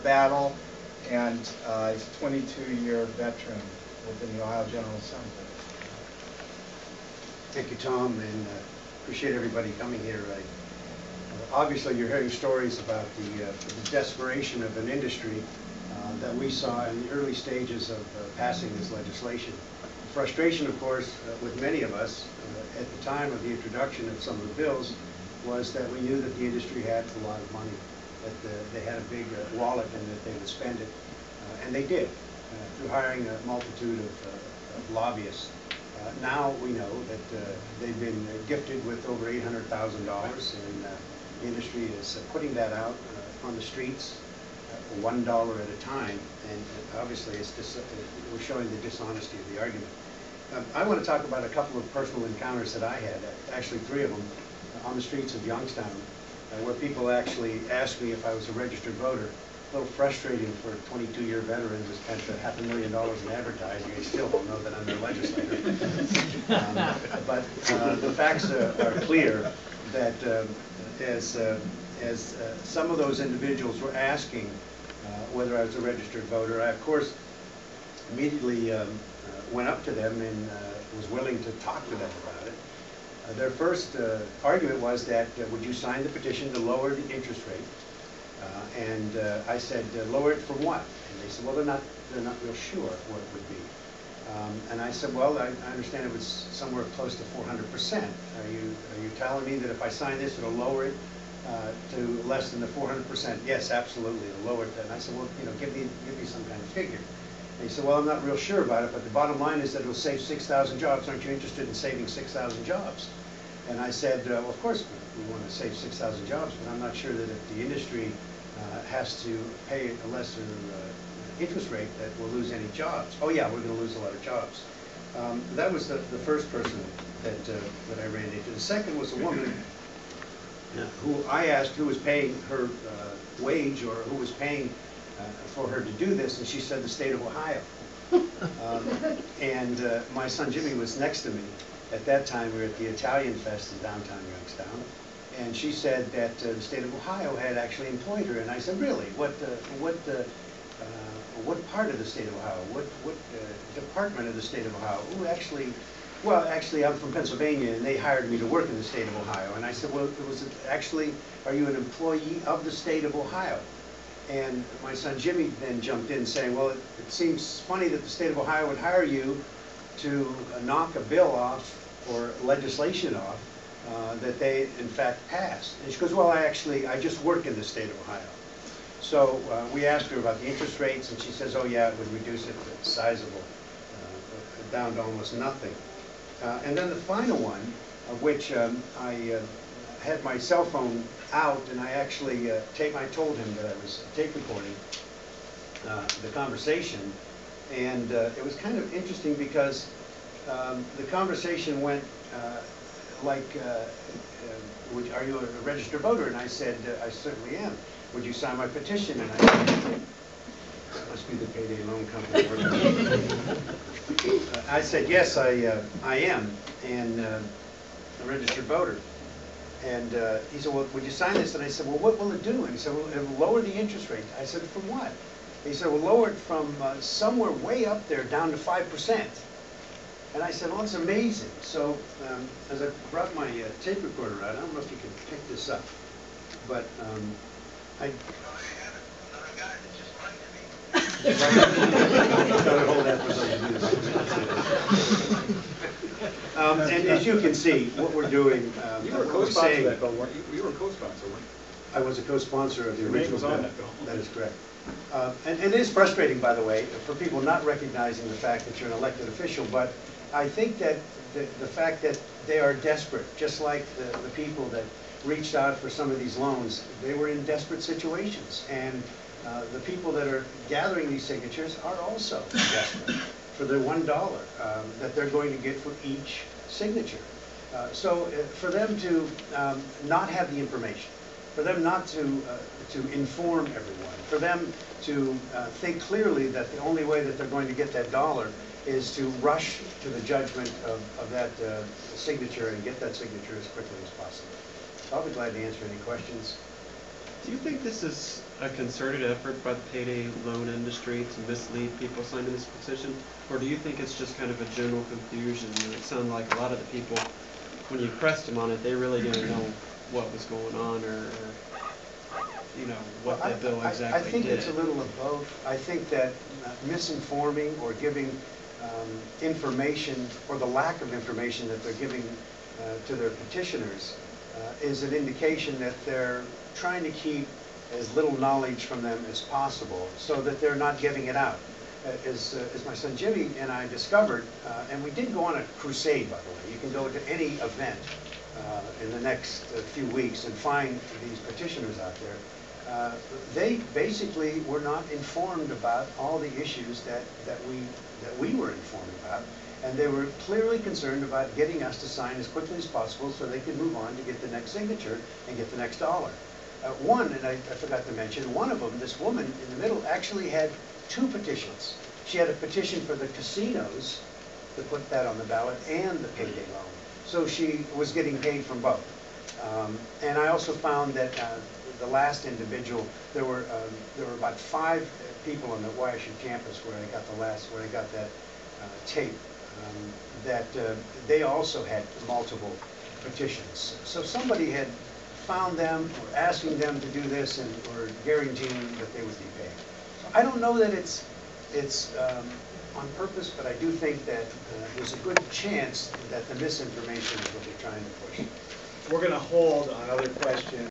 battle, and he's a 22-year veteran within the Ohio General Assembly. Thank you, Tom, and appreciate everybody coming here. Obviously, you're hearing stories about the desperation of an industry that we saw in the early stages of passing this legislation. The frustration, of course, with many of us at the time of the introduction of some of the bills was that we knew that the industry had a lot of money, that they had a big wallet and that they would spend it. And they did, through hiring a multitude of lobbyists. Now we know that they've been gifted with over $800,000, and the industry is putting that out on the streets $1 at a time, and obviously it's we're showing the dishonesty of the argument. I want to talk about a couple of personal encounters that I had, actually 3 of them, on the streets of Youngstown, where people actually asked me if I was a registered voter. A little frustrating for a 22-year veteran who spent $500,000 in advertising. I still don't know that I'm their legislator. But the facts are clear that as some of those individuals were asking whether I was a registered voter, I, of course, immediately went up to them and was willing to talk to them about it. Their first argument was that, would you sign the petition to lower the interest rate? And I said, lower it for what? And they said, well, they're not real sure what it would be. And I said, well, I understand it was somewhere close to 400%. Are you telling me that if I sign this, it'll lower it to less than the 400%? Yes, absolutely, it'll lower it. And I said, well, give me some kind of figure. And he said, well, I'm not real sure about it, but the bottom line is that it'll save 6,000 jobs. Aren't you interested in saving 6,000 jobs? And I said, well, of course we want to save 6,000 jobs, but I'm not sure that if the industry has to pay a lesser interest rate that we'll lose any jobs. Oh yeah, we're going to lose a lot of jobs. That was the first person that I ran into. The second was a woman who I asked who was paying her wage, or who was paying for her to do this, and she said the state of Ohio. And my son Jimmy was next to me. At that time, we were at the Italian Fest in downtown Youngstown, and she said that the state of Ohio had actually employed her. And I said, really? What part of the state of Ohio? What department of the state of Ohio? Oh, actually, well, actually, I'm from Pennsylvania, and they hired me to work in the state of Ohio. And I said, well, actually, are you an employee of the state of Ohio? And my son Jimmy then jumped in saying, well, it seems funny that the state of Ohio would hire you to knock a bill off or legislation off that they in fact passed. And she goes, well, I just work in the state of Ohio. So we asked her about the interest rates, and she says, oh yeah, it would reduce it to sizable, down to almost nothing. And then the final one, of which I had my cell phone out, and I actually I told him that I was tape recording the conversation. And it was kind of interesting because the conversation went like, are you a registered voter? And I said, I certainly am. Would you sign my petition? And I said, that must be the Payday loan company. I said, yes, I am, and a registered voter. And he said, well, would you sign this? And I said, well, what will it do? And he said, well, it will lower the interest rate. I said, from what? He said, we'll lower it from somewhere way up there down to 5%. And I said, well, it's amazing. So as I brought my tape recorder out, I don't know if you can pick this up, but I had another guy that just hold that for and as you can see, what we're doing, you were a co-sponsor of that bill, weren't you? You were a co-sponsor, weren't you? I was a co-sponsor of the original bill. On that bill. That is correct. And it is frustrating, by the way, for people not recognizing the fact that you're an elected official, but I think that the fact that they are desperate, just like the people that reached out for some of these loans, they were in desperate situations. And the people that are gathering these signatures are also desperate for their $1 that they're going to get for each signature. So for them to not have the information, for them not to inform everyone, for them to think clearly that the only way that they're going to get that dollar is to rush to the judgment of that signature and get that signature as quickly as possible. So I'll be glad to answer any questions. Do you think this is a concerted effort by the payday loan industry to mislead people signing this petition? Or do you think it's just kind of a general confusion? You know, it sounded like a lot of the people, when you pressed them on it, they really didn't know what was going on or you know, what that bill exactly did. I think it's a little of both. I think that misinforming or giving information, or the lack of information that they're giving to their petitioners is an indication that they're trying to keep as little knowledge from them as possible so that they're not giving it out. As my son Jimmy and I discovered, and we did go on a crusade, by the way. You can go to any event in the next few weeks and find these petitioners out there. They basically were not informed about all the issues that we were informed about, and they were clearly concerned about getting us to sign as quickly as possible so they could move on to get the next signature and get the next dollar. One, and I forgot to mention, one of them, this woman in the middle, actually had two petitions. She had a petition for the casinos to put that on the ballot and the payday loan. So she was getting paid from both. And I also found that the last individual, there were about 5 people on the YSU campus where I got that tape, that they also had multiple petitions. So somebody had found them, or asking them to do this, and or guaranteeing that they would be paid. So I don't know that it's on purpose, but I do think that there's a good chance that the misinformation is what they're trying to push. We're going to hold on other questions.